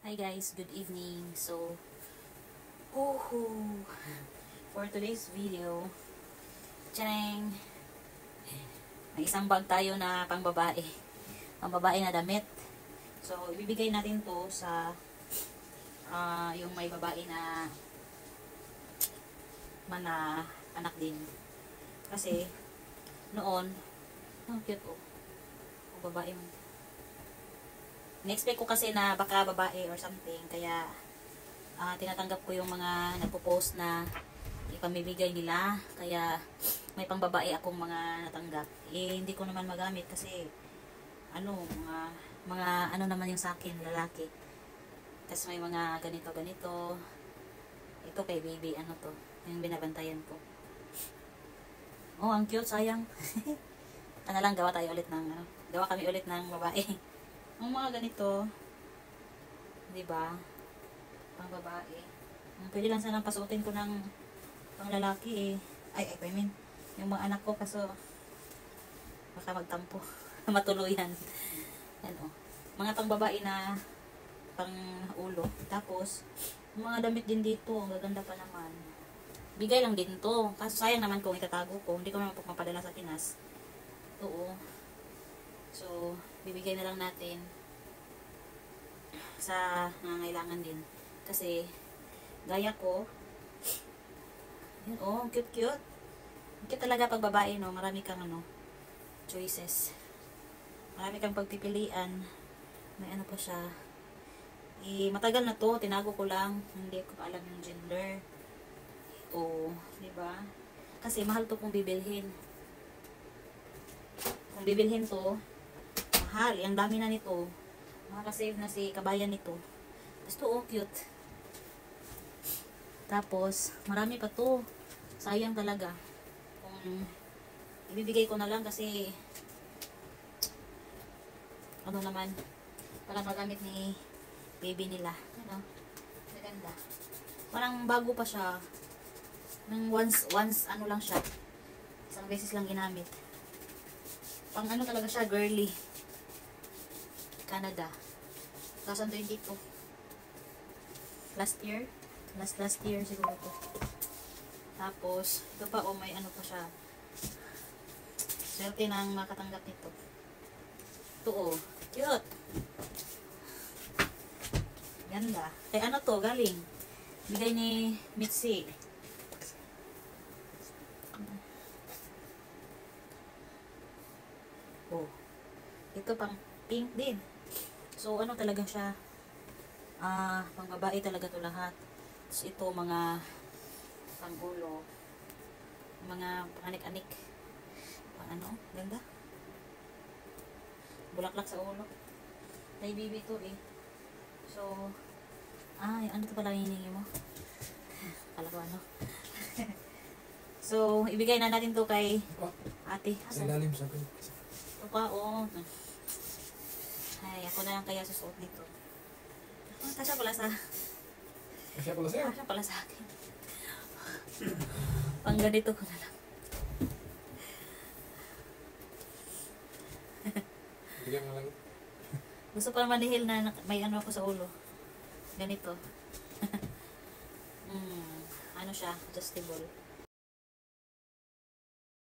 Hi guys, good evening. So, for today's video, tiyang, may isang bag tayo na pangbabae. Pangbabae na damit. So, ibibigay natin to sa yung may babae na anak din. Kasi, noon, cute oh. Babae mo. Na-expect ko kasi na baka babae or something, kaya tinatanggap ko yung mga nagpo-post na ipamibigay nila, kaya may pangbabae akong mga natanggap. Hindi ko naman magamit kasi mga ano naman yung sa akin, lalaki. Tapos may mga ganito. Ito kay baby, to, yung binabantayan ko. Oh, ang cute, sayang. Lang, gawa kami ulit ng babae. Ang mga ganito, di ba? Pang babae. Pwede lang sanang pasuotin ko ng pang lalaki eh. I mean, yung mga anak ko kaso baka magtampo. Matuluyan. Yan o. Mga pang babae na pang ulo. Tapos, mga damit din dito. Ang gaganda pa naman. Bigay lang din to. Kaso sayang naman kung itatago ko. Hindi ko naman mapadala sa Pinas. Oo. So, bibigay na lang natin sa nangangailangan din. Kasi, gaya ko, yun, oh, cute. Cute talaga pag babae, no? Marami kang, choices. Marami kang pagpipilian. May pa siya. Matagal na to, tinago ko lang. Hindi ko pa alam yung gender. Oh, diba? Kasi, mahal to kung bibilhin. Kung bibilhin to, mahal. Ang dami na nito. Makakasave na si kabayan nito. Gusto, oh, cute. Tapos, marami pa to. Sayang talaga. Kung ibibigay ko na lang kasi naman, para magamit ni baby nila. Maganda. Parang bago pa siya. Nang once lang siya. Isang beses lang ginamit. Pang talaga siya, girly. Canada. 2022. Last year siguro to. Tapos, ito pa may pa siya. Swerte nang makatanggap nito. Ito cute. Ganda. Kaya to, galing. Bigay ni Mitzi. Oh. Ito pang pink din. So, talaga siya. Pang babae talaga to lahat. Tapos ito, mga pang-ulo. Mga panik-anik. Ganda. Bulaklak sa ulo. Kay baby to eh. So, to pala hiningi mo? Kala ko So, ibigay na natin to kay ate. Sa ilalim sabi. Ito pa, ako na lang kaya susuot nito. Kasya pala sa akin. Pang ganito ko na lang. Bigyan mo lang. Gusto pa naman nihil na may ako sa ulo. Ganito. Siya, adjustable.